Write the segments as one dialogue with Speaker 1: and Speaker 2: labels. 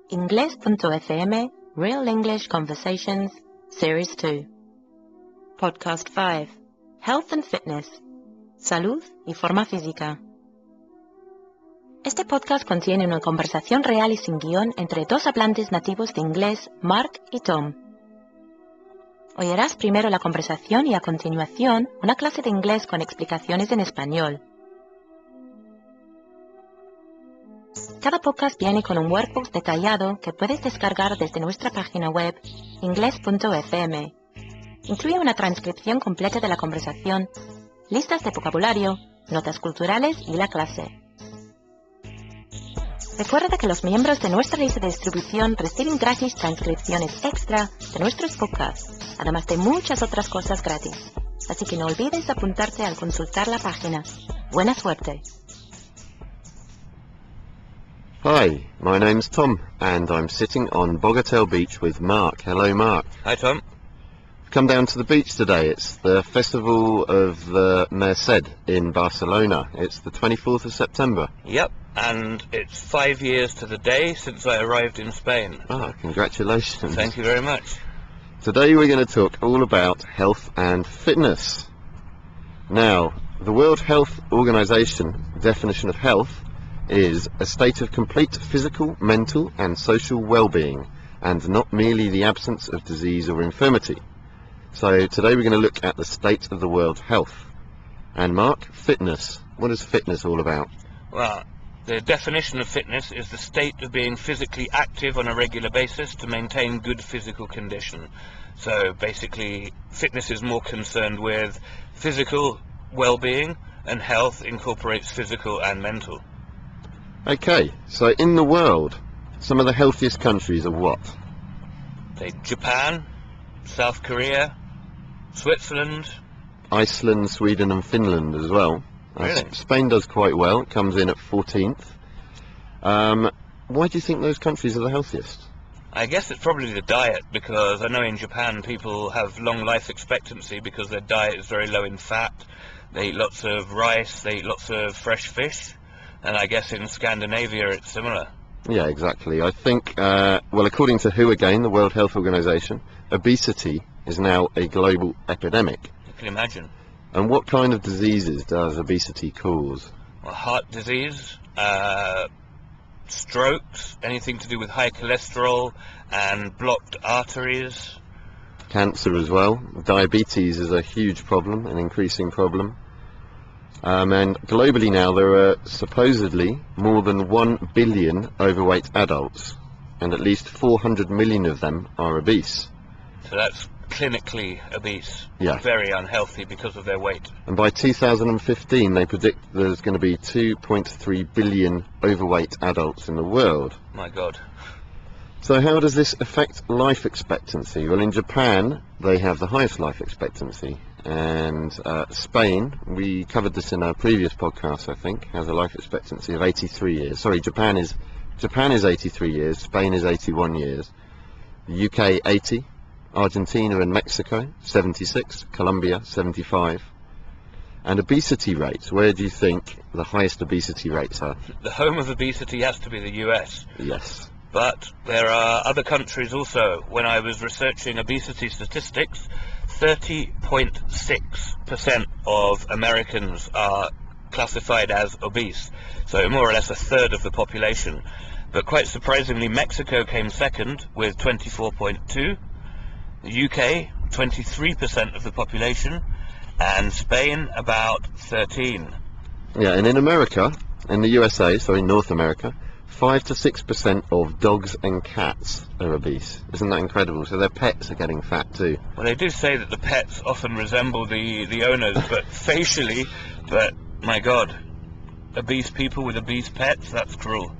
Speaker 1: Ingles.fm, Real English Conversations, Series 2. Podcast 5. Health and Fitness. Salud y Forma Física. Este podcast contiene una conversación real y sin guión entre dos hablantes nativos de inglés, Mark y Tom. Oirás primero la conversación y a continuación una clase de inglés con explicaciones en español. Cada podcast viene con un workbook detallado que puedes descargar desde nuestra página web ingles.fm. Incluye una transcripción completa de la conversación, listas de vocabulario, notas culturales y la clase. Recuerda que los miembros de nuestra lista de distribución reciben gratis transcripciones extra de nuestros podcasts, además de muchas otras cosas gratis. Así que no olvides apuntarte al consultar la página. ¡Buena suerte!
Speaker 2: Hi, my name's Tom, and I'm sitting on Bogatel Beach with Mark. Hello, Mark.
Speaker 3: Hi, Tom.
Speaker 2: Come down to the beach today. It's the Festival of the Merced in Barcelona. It's the 24th of September.
Speaker 3: Yep, and it's 5 years to the day since I arrived in Spain.
Speaker 2: Ah, congratulations.
Speaker 3: Thank you very much.
Speaker 2: Today we're going to talk all about health and fitness. Now, the World Health Organization definition of health is a state of complete physical, mental and social well-being, and not merely the absence of disease or infirmity. So today we're going to look at the state of the world's health. And Mark, fitness. What is fitness all about?
Speaker 3: Well, the definition of fitness is the state of being physically active on a regular basis to maintain good physical condition. So basically, fitness is more concerned with physical well-being, and health incorporates physical and mental.
Speaker 2: Okay, so in the world, some of the healthiest countries are what?
Speaker 3: Say Japan, South Korea, Switzerland.
Speaker 2: Iceland, Sweden and Finland as well.
Speaker 3: Really?
Speaker 2: Spain does quite well, it comes in at 14th. Why do you think those countries are the healthiest?
Speaker 3: I guess it's probably the diet, because I know in Japan people have long life expectancy because their diet is very low in fat. They eat lots of rice, they eat lots of fresh fish. And I guess in Scandinavia it's similar.
Speaker 2: Yeah, exactly. I think, well, according to WHO again, the World Health Organization, obesity is now a global epidemic.
Speaker 3: You can imagine.
Speaker 2: And what kind of diseases does obesity cause?
Speaker 3: Well, heart disease, strokes, anything to do with high cholesterol and blocked arteries.
Speaker 2: Cancer as well. Diabetes is a huge problem, an increasing problem. And globally now there are supposedly more than 1 billion overweight adults, and at least 400 million of them are obese.
Speaker 3: So that's clinically obese.
Speaker 2: Yeah.
Speaker 3: Very unhealthy because of their weight.
Speaker 2: And by 2015 they predict there's going to be 2.3 billion overweight adults in the world.
Speaker 3: My God.
Speaker 2: So how does this affect life expectancy? Well, in Japan they have the highest life expectancy. And Spain, we covered this in our previous podcast, I think, has a life expectancy of 83 years. Sorry, Japan is 83 years, Spain is 81 years, the UK 80, Argentina and Mexico 76, Colombia 75. And obesity rates, where do you think the highest obesity rates are?
Speaker 3: The home of obesity has to be the US.
Speaker 2: Yes.
Speaker 3: But there are other countries also. When I was researching obesity statistics, 30.6% of Americans are classified as obese, so more or less a third of the population. But quite surprisingly, Mexico came second with 24.2%, the UK 23% of the population, and Spain about 13%.
Speaker 2: Yeah, and in America, in the USA, so in North America, 5 to 6% of dogs and cats are obese. Isn't that incredible? So their pets are getting fat too.
Speaker 3: Well, they do say that the pets often resemble the owners, but facially, but my God, obese people with obese pets, that's cruel.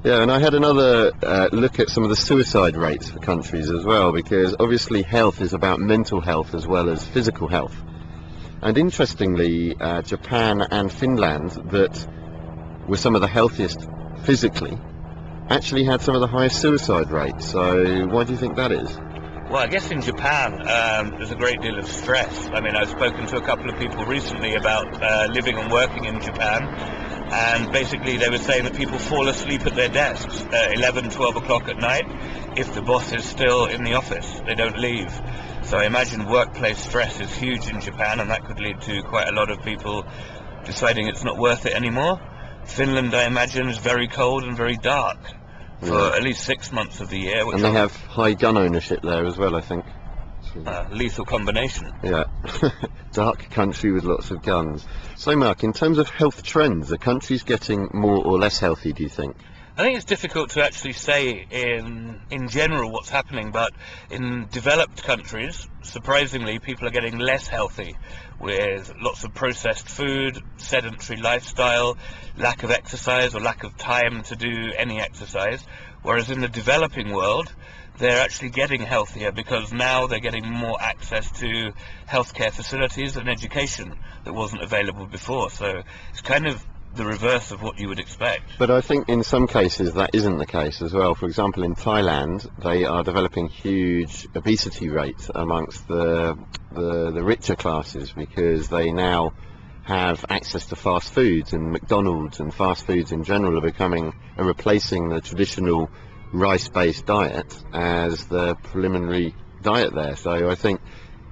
Speaker 2: Yeah, and I had another look at some of the suicide rates for countries as well, because obviously health is about mental health as well as physical health. And interestingly, Japan and Finland, that were some of the healthiest physically, actually had some of the highest suicide rates. So why do you think that is?
Speaker 3: Well, I guess in Japan there's a great deal of stress. I mean, I've spoken to a couple of people recently about living and working in Japan, and basically they were saying that people fall asleep at their desks at 11, 12 o'clock at night if the boss is still in the office. They don't leave. So I imagine workplace stress is huge in Japan, and that could lead to quite a lot of people deciding it's not worth it anymore. Finland, I imagine, is very cold and very dark for at least 6 months of the year.
Speaker 2: And they have high gun ownership there as well, I think.
Speaker 3: Lethal combination.
Speaker 2: Yeah. Dark country with lots of guns. So Mark, in terms of health trends, are countries getting more or less healthy, do you think?
Speaker 3: I think it's difficult to actually say in general what's happening, but in developed countries, surprisingly, people are getting less healthy with lots of processed food, sedentary lifestyle, lack of exercise or lack of time to do any exercise, whereas in the developing world, they're actually getting healthier because now they're getting more access to healthcare facilities and education that wasn't available before. So it's kind of the reverse of what you would expect.
Speaker 2: But I think in some cases that isn't the case as well. For example, in Thailand, they are developing huge obesity rates amongst the richer classes because they now have access to fast foods, and McDonald's and fast foods in general are replacing the traditional rice-based diet as the preliminary diet there. So I think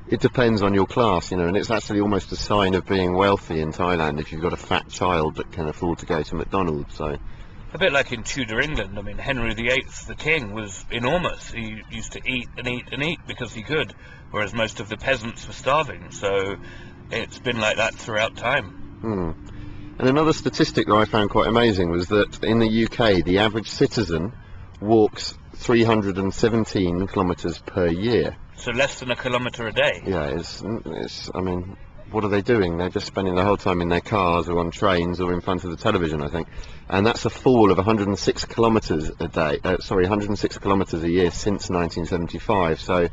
Speaker 2: it depends on your class, and it's actually almost a sign of being wealthy in Thailand if you've got a fat child that can afford to go to McDonald's. So
Speaker 3: a bit like in Tudor England. I mean, Henry VIII, the king, was enormous. He used to eat and eat and eat because he could, whereas most of the peasants were starving. So it's been like that throughout time.
Speaker 2: And another statistic that I found quite amazing was that in the UK, the average citizen walks 317 kilometres per year.
Speaker 3: So less than a kilometre a day.
Speaker 2: Yeah, I mean, what are they doing? They're just spending the whole time in their cars or on trains or in front of the television, I think. And that's a fall of 106 kilometres a day. 106 kilometres a year since 1975. So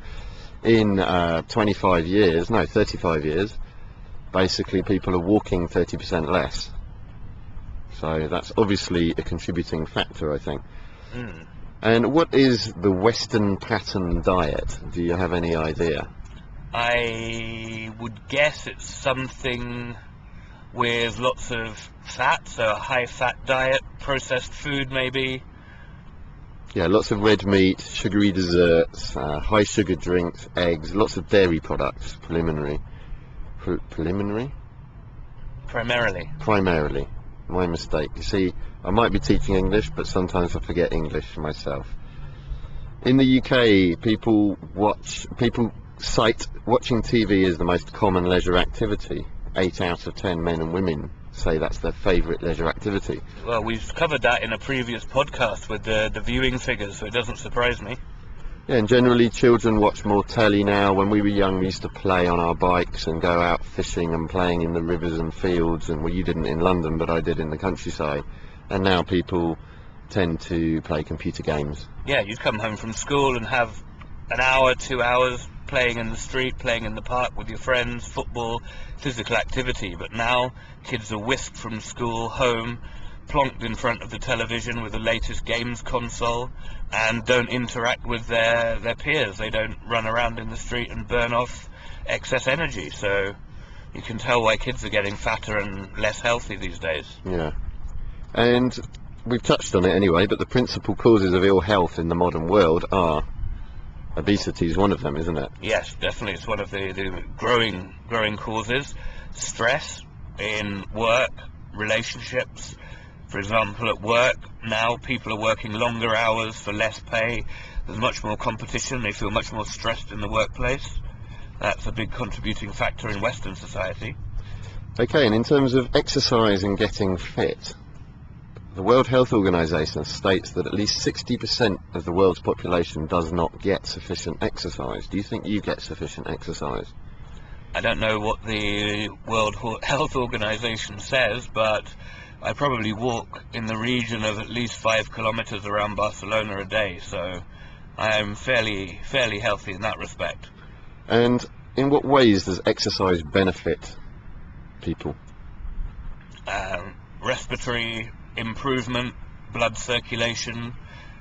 Speaker 2: in 35 years, basically people are walking 30% less. So that's obviously a contributing factor, I think. And what is the Western pattern diet? Do you have any idea?
Speaker 3: I would guess it's something with lots of fat, so a high-fat diet, processed food maybe.
Speaker 2: Yeah, lots of red meat, sugary desserts, high-sugar drinks, eggs, lots of dairy products, primarily. My mistake. You see, I might be teaching English, but sometimes I forget English myself. In the UK, people cite watching TV as the most common leisure activity. 8 out of 10 men and women say that's their favourite leisure activity.
Speaker 3: Well, we've covered that in a previous podcast with the viewing figures, so it doesn't surprise me.
Speaker 2: Yeah, and generally children watch more telly now. When we were young, we used to play on our bikes and go out fishing and playing in the rivers and fields, and well, you didn't in London, but I did in the countryside. And now people tend to play computer games. Yeah,
Speaker 3: you'd come home from school and have an hour, 2 hours playing in the street, playing in the park with your friends, football, physical activity. But now kids are whisked from school home, plonked in front of the television with the latest games console, and don't interact with their peers. They don't run around in the street and burn off excess energy. So you can tell why kids are getting fatter and less healthy these days.
Speaker 2: Yeah. And we've touched on it anyway, but the principal causes of ill health in the modern world are obesity is one of them, isn't it?
Speaker 3: Yes, definitely. It's one of the growing causes. Stress in work, relationships. For example, at work, now people are working longer hours for less pay. There's much more competition. They feel much more stressed in the workplace. That's a big contributing factor in Western society.
Speaker 2: Okay, and in terms of exercise and getting fit, the World Health Organization states that at least 60% of the world's population does not get sufficient exercise. Do you think you get sufficient exercise?
Speaker 3: I don't know what the World Health Organization says, but I probably walk in the region of at least 5 kilometers around Barcelona a day, so I am fairly healthy in that respect.
Speaker 2: And in what ways does exercise benefit people?
Speaker 3: Respiratory improvement, blood circulation,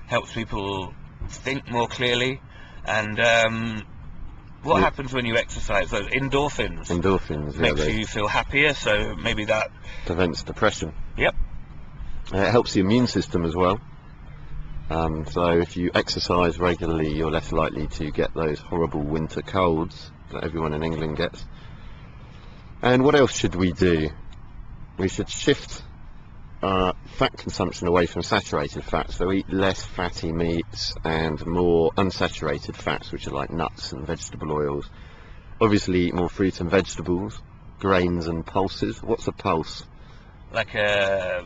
Speaker 3: helps people think more clearly, and what happens when you exercise? Those endorphins.
Speaker 2: Endorphins,
Speaker 3: makes you feel happier, so maybe that
Speaker 2: prevents depression.
Speaker 3: Yep.
Speaker 2: It helps the immune system as well. So if you exercise regularly, you're less likely to get those horrible winter colds that everyone in England gets. And what else should we do? We should shift fat consumption away from saturated fats, so eat less fatty meats and more unsaturated fats, which are like nuts and vegetable oils. Obviously eat more fruit and vegetables, grains and pulses. What's a pulse?
Speaker 3: Like a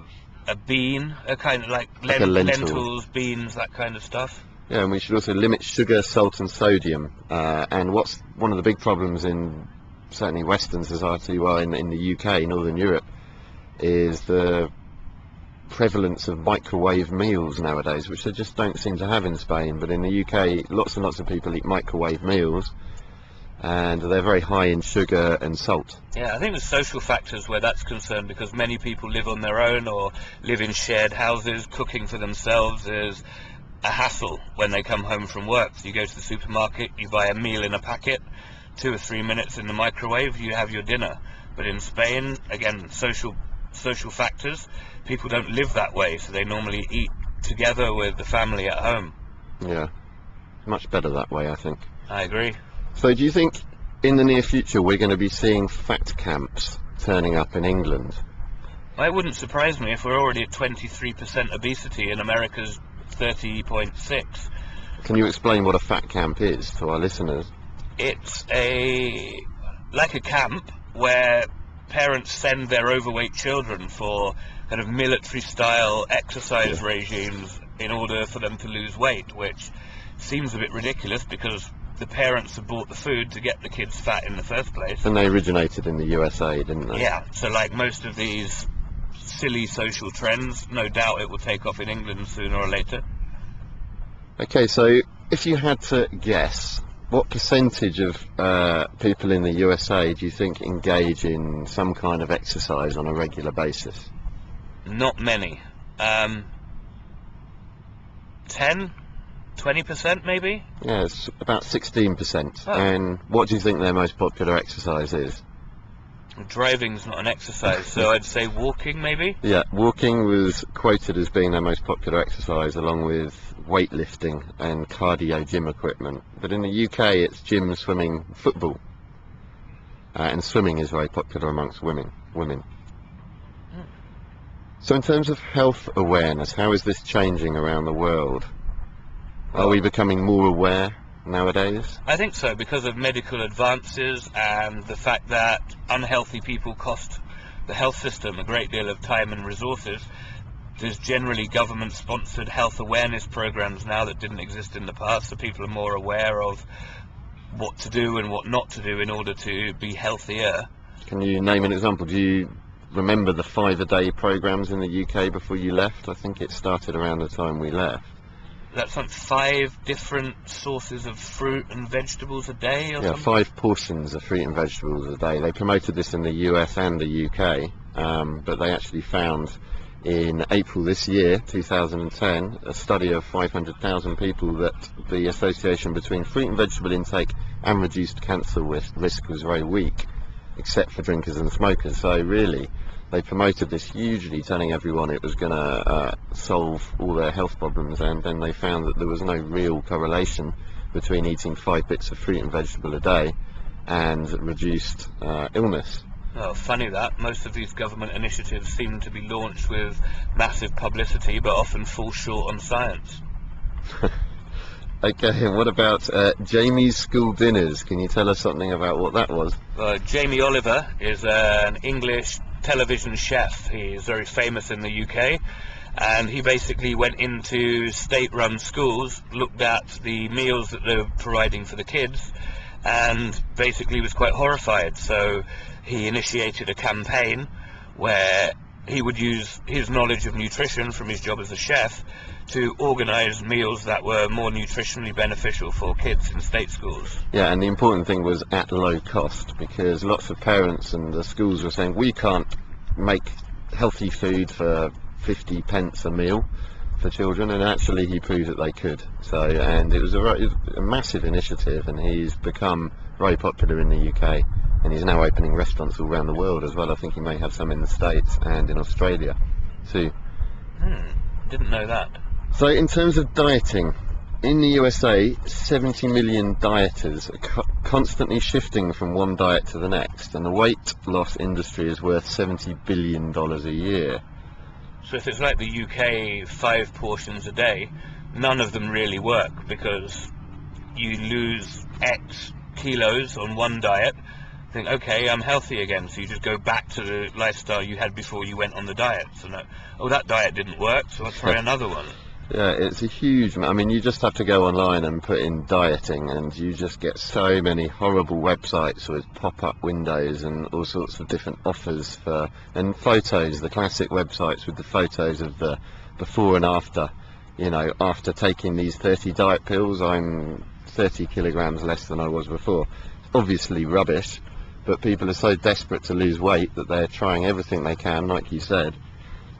Speaker 3: bean, a kind of like
Speaker 2: Like a lentil.
Speaker 3: lentils, beans, that kind of stuff.
Speaker 2: Yeah, and we should also limit sugar, salt and sodium. And what's one of the big problems in certainly Western society, well in the UK, Northern Europe, is the prevalence of microwave meals nowadays, which they just don't seem to have in Spain. But in the UK, lots and lots of people eat microwave meals, and they're very high in sugar and salt.
Speaker 3: Yeah, I think there's social factors where that's concerned, because many people live on their own or live in shared houses. Cooking for themselves is a hassle when they come home from work. So you go to the supermarket, you buy a meal in a packet, 2 or 3 minutes in the microwave, you have your dinner. But in Spain, again, social factors, people don't live that way, so they normally eat together with the family at home.
Speaker 2: Yeah, much better that way, I think.
Speaker 3: I agree.
Speaker 2: So do you think in the near future we're going to be seeing fat camps turning up in England?
Speaker 3: Well, it wouldn't surprise me if we're already at 23% obesity and America's 30.6.
Speaker 2: Can you explain what a fat camp is to our listeners?
Speaker 3: It's like a camp where parents send their overweight children for kind of military-style exercise regimes in order for them to lose weight, which seems a bit ridiculous because the parents have bought the food to get the kids fat in the first place.
Speaker 2: And they originated in the USA, didn't they?
Speaker 3: Yeah, so like most of these silly social trends, no doubt it will take off in England sooner or later.
Speaker 2: Okay, so if you had to guess, what percentage of people in the USA do you think engage in some kind of exercise on a regular basis?
Speaker 3: Not many. 10? 20% maybe?
Speaker 2: Yeah, it's about 16%.
Speaker 3: Oh.
Speaker 2: And what do you think their most popular exercise is?
Speaker 3: Driving's not an exercise, so I'd say walking maybe?
Speaker 2: Yeah, walking was quoted as being their most popular exercise, along with weightlifting and cardio gym equipment. But in the UK it's gym, swimming, football. And swimming is very popular amongst women. So in terms of health awareness, how is this changing around the world? Are we becoming more aware nowadays?
Speaker 3: I think so, because of medical advances and the fact that unhealthy people cost the health system a great deal of time and resources. There's generally government-sponsored health awareness programs now that didn't exist in the past, so people are more aware of what to do and what not to do in order to be healthier.
Speaker 2: Can you name an example? Do you remember the 5-a-day programs in the UK before you left? I think it started around the time we left.
Speaker 3: That's like 5 different sources of fruit and vegetables a day or
Speaker 2: Yeah,
Speaker 3: something?
Speaker 2: 5 portions of fruit and vegetables a day. They promoted this in the US and the UK, but they actually found in April this year, 2010, a study of 500,000 people that the association between fruit and vegetable intake and reduced cancer risk was very weak, except for drinkers and smokers. So really, they promoted this hugely, telling everyone it was going to solve all their health problems, and then they found that there was no real correlation between eating 5 bits of fruit and vegetable a day and reduced illness.
Speaker 3: Oh, funny that. Most of these government initiatives seem to be launched with massive publicity, but often fall short on science.
Speaker 2: Okay, and what about Jamie's school dinners? Can you tell us something about what that was?
Speaker 3: Jamie Oliver is an English television chef. He is very famous in the UK, and he basically went into state-run schools, looked at the meals that they were providing for the kids, and basically was quite horrified. So he initiated a campaign where he would use his knowledge of nutrition from his job as a chef to organise meals that were more nutritionally beneficial for kids in state schools.
Speaker 2: Yeah, and the important thing was at low cost, because lots of parents and the schools were saying we can't make healthy food for 50 pence a meal for children, and actually he proved that they could. So, and it was a massive initiative, and he's become very popular in the UK, and he's now opening restaurants all around the world as well. I think he may have some in the States and in Australia too.
Speaker 3: Didn't know that.
Speaker 2: So in terms of dieting, in the USA, 70 million dieters are constantly shifting from one diet to the next, and the weight loss industry is worth $70 billion a year.
Speaker 3: So if it's like the UK, 5 portions a day, none of them really work, because you lose X kilos on one diet, think, okay, I'm healthy again, so you just go back to the lifestyle you had before you went on the diet. So no, oh, that diet didn't work, so I'll try another one.
Speaker 2: Yeah, it's a huge, I mean, you just have to go online and put in dieting, and you just get so many horrible websites with pop-up windows and all sorts of different offers for, and photos, the classic websites with the photos of the before and after. You know, after taking these 30 diet pills, I'm 30 kilograms less than I was before. Obviously rubbish, but people are so desperate to lose weight that they're trying everything they can, like you said.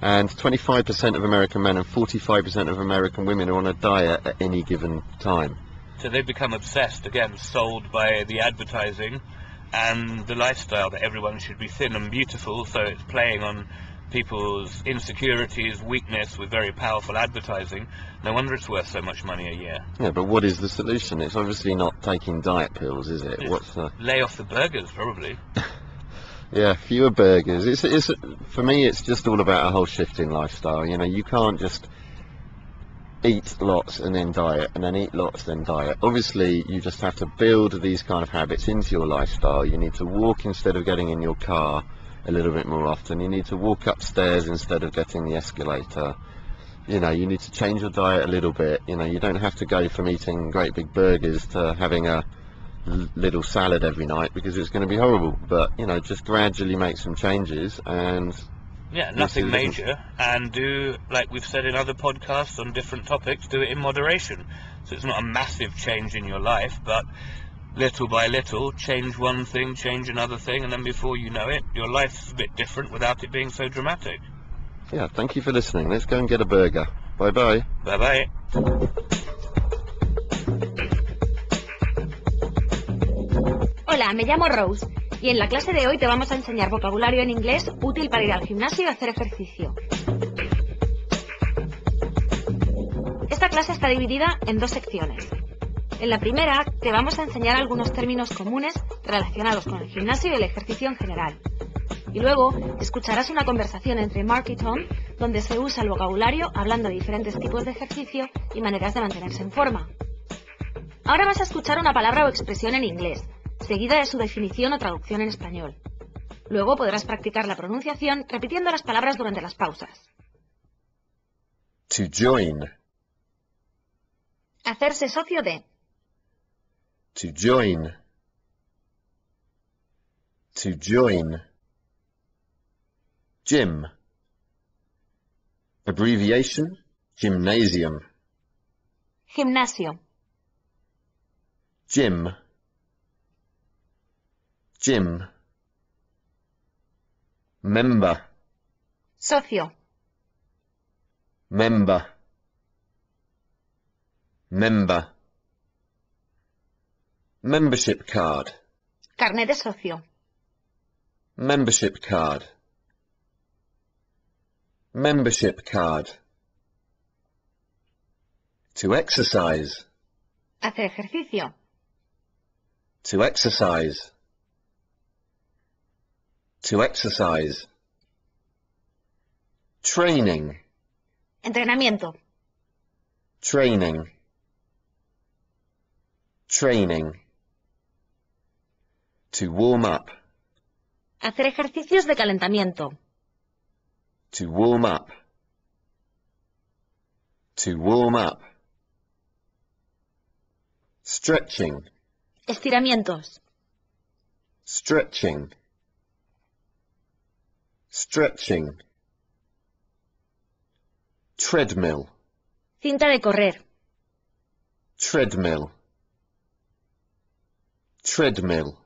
Speaker 2: And 25% of American men and 45% of American women are on a diet at any given time.
Speaker 3: So they've become obsessed, again, sold by the advertising and the lifestyle that everyone should be thin and beautiful, so it's playing on people's insecurities, weakness with very powerful advertising. No wonder it's worth so much money a year.
Speaker 2: Yeah, but what is the solution? It's obviously not taking diet pills, is it? What's the...
Speaker 3: Lay off the burgers, probably.
Speaker 2: Yeah, fewer burgers. It's for me, it's just all about a whole shift in lifestyle. You know, you can't just eat lots and then diet, and then eat lots then diet. Obviously, you just have to build these kind of habits into your lifestyle. You need to walk instead of getting in your car a little bit more often. You need to walk upstairs instead of getting the escalator. You know, you need to change your diet a little bit. You know, you don't have to go from eating great big burgers to having a little salad every night, because it's going to be horrible. But you know, just gradually make some changes, and
Speaker 3: yeah, nothing major, and do, like we've said in other podcasts on different topics, do it in moderation. So it's not a massive change in your life, but little by little, change one thing, change another thing, and then before you know it, your life's a bit different without it being so dramatic.
Speaker 2: Yeah, thank you for listening. Let's go and get a burger. Bye bye.
Speaker 3: Bye bye.
Speaker 1: Hola, me llamo Rose y en la clase de hoy te vamos a enseñar vocabulario en inglés útil para ir al gimnasio y hacer ejercicio. Esta clase está dividida en 2 secciones. En la primera te vamos a enseñar algunos términos comunes relacionados con el gimnasio y el ejercicio en general. Y luego escucharás una conversación entre Mark y Tom donde se usa el vocabulario hablando de diferentes tipos de ejercicio y maneras de mantenerse en forma. Ahora vas a escuchar una palabra o expresión en inglés, seguida de su definición o traducción en español. Luego podrás practicar la pronunciación repitiendo las palabras durante las pausas.
Speaker 2: To join.
Speaker 1: Hacerse socio de.
Speaker 2: To join. To join. Gym. Abbreviation, gymnasium.
Speaker 1: Gimnasio.
Speaker 2: Gym. Gym. Member.
Speaker 1: Socio.
Speaker 2: Member. Member. Membership card.
Speaker 1: Carnet de socio.
Speaker 2: Membership card. Membership card. To exercise.
Speaker 1: Hacer ejercicio.
Speaker 2: To exercise. To exercise. Training.
Speaker 1: Entrenamiento.
Speaker 2: Training. Training. To warm up.
Speaker 1: Hacer ejercicios de calentamiento.
Speaker 2: To warm up. To warm up. Stretching.
Speaker 1: Estiramientos.
Speaker 2: Stretching. Stretching. Treadmill.
Speaker 1: Cinta de correr.
Speaker 2: Treadmill. Treadmill.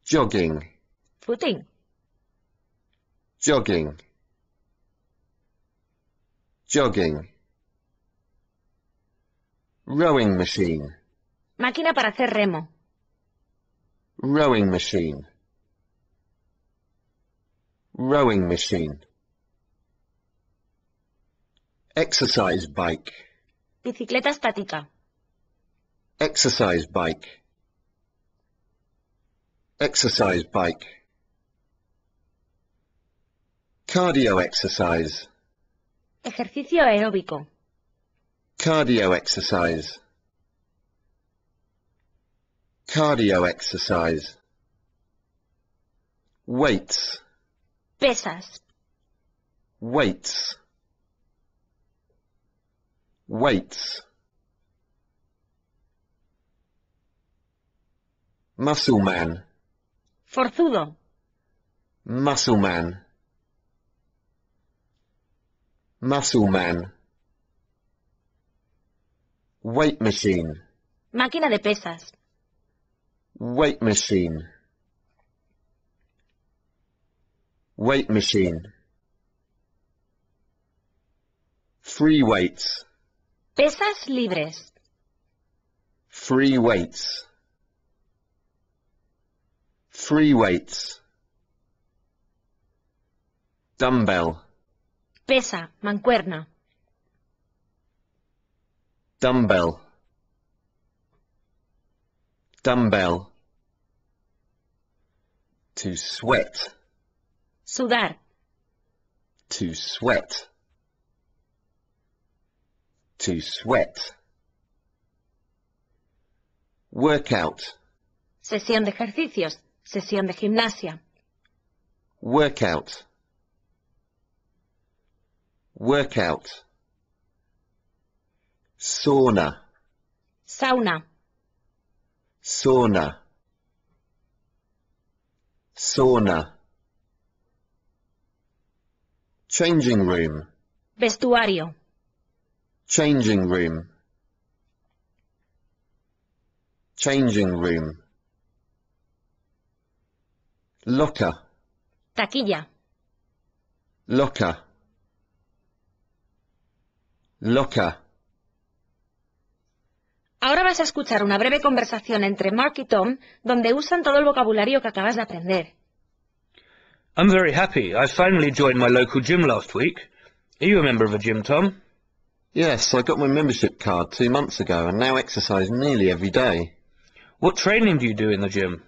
Speaker 2: Jogging.
Speaker 1: Footing.
Speaker 2: Jogging. Jogging. Rowing machine.
Speaker 1: Máquina para hacer remo.
Speaker 2: Rowing machine. Rowing machine. Exercise bike.
Speaker 1: Bicicleta estática.
Speaker 2: Exercise bike. Exercise bike. Cardio exercise.
Speaker 1: Ejercicio aeróbico.
Speaker 2: Cardio exercise. Cardio exercise. Weights.
Speaker 1: Pesas.
Speaker 2: Weights. Weights. Muscle man.
Speaker 1: Forzudo.
Speaker 2: Muscle man. Muscle man. Weight machine.
Speaker 1: Máquina de pesas.
Speaker 2: Weight machine. Weight machine. Free weights.
Speaker 1: Pesas libres.
Speaker 2: Free weights. Free weights. Dumbbell.
Speaker 1: Pesa, mancuerna.
Speaker 2: Dumbbell. Dumbbell. To sweat.
Speaker 1: Sudar.
Speaker 2: To sweat. To sweat. Workout.
Speaker 1: Sesión de ejercicios. Sesión de gimnasia.
Speaker 2: Workout. Workout. Sauna.
Speaker 1: Sauna.
Speaker 2: Sauna. Sauna. Changing room.
Speaker 1: Vestuario.
Speaker 2: Changing room. Changing room. Locker.
Speaker 1: Taquilla.
Speaker 2: Locker. Locker.
Speaker 1: Ahora vas a escuchar una breve conversación entre Mark y Tom, donde usan todo el vocabulario que acabas de aprender.
Speaker 3: I'm very happy. I finally joined my local gym last week. Are you a member of a gym, Tom?
Speaker 2: Yes, I got my membership card 2 months ago and now exercise nearly every day.
Speaker 3: What training do you do in the gym?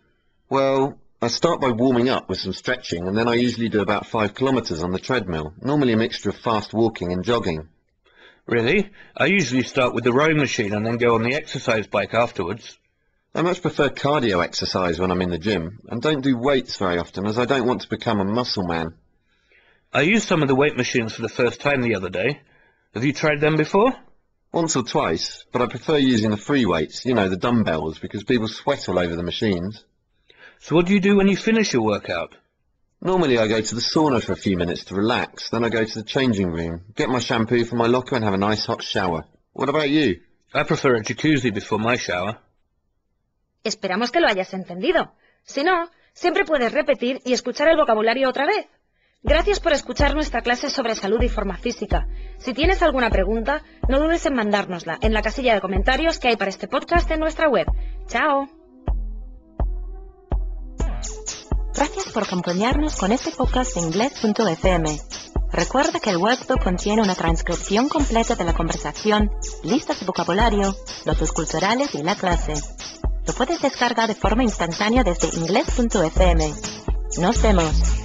Speaker 2: Well, I start by warming up with some stretching and then I usually do about 5 kilometres on the treadmill, normally a mixture of fast walking and jogging.
Speaker 3: Really? I usually start with the rowing machine and then go on the exercise bike afterwards.
Speaker 2: I much prefer cardio exercise when I'm in the gym and don't do weights very often as I don't want to become a muscle man.
Speaker 3: I used some of the weight machines for the first time the other day. Have you tried them before?
Speaker 2: Once or twice, but I prefer using the free weights, you know, the dumbbells, because people sweat all over the machines.
Speaker 3: So what do you do when you finish your workout?
Speaker 2: Normally I go to the sauna for a few minutes to relax, then I go to the changing room, get my shampoo from my locker and have a nice hot shower. What about you?
Speaker 3: I prefer a jacuzzi before my shower.
Speaker 1: Esperamos que lo hayas entendido. Si no, siempre puedes repetir y escuchar el vocabulario otra vez. Gracias por escuchar nuestra clase sobre salud y forma física. Si tienes alguna pregunta, no dudes en mandárnosla en la casilla de comentarios que hay para este podcast en nuestra web. ¡Chao!
Speaker 4: Gracias por acompañarnos con este podcast de Ingles.fm. Recuerda que el workbook contiene una transcripción completa de la conversación, listas de vocabulario, notas culturales y la clase. Lo puedes descargar de forma instantánea desde Ingles.fm. Nos vemos.